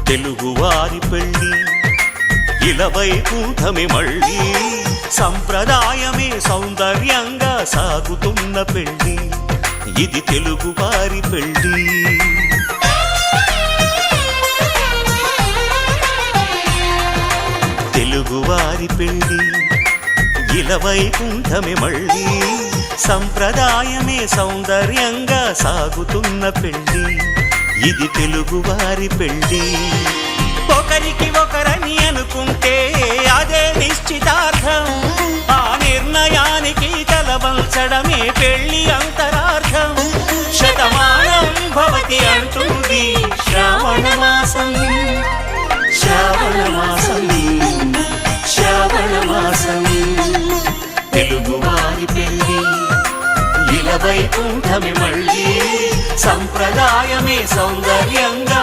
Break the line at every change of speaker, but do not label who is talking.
తెలుగువారి పెళ్ళి ఇలవైకుంఠమే మళ్ళీ సంప్రదాయమే సౌందర్యంగా సాగుతున్న పెళ్ళి ఇది తెలుగువారి పెళ్ళి తెలుగువారి పెళ్ళి ఇలవైకుంఠమే మళ్ళీ సంప్రదాయమే సౌందర్యంగా సాగుతున్న పెళ్ళి ఇది తెలుగువారి పెళ్ళి ఒకరికి ఒకరని అనుకుంటే అదే నిశ్చితార్థం ఆ నిర్ణయానికి తలవంచడమే పెళ్ళి అంతరార్థం శతమానం భవతి అంటుంది శ్రావణ మాసం శ్రావణ మాసం శ్రావణ మాసం తెలుగువారి పెళ్ళి ఇలవైకుంఠమే మళ్ళీ సంప్రదాయమే సౌందర్యంగా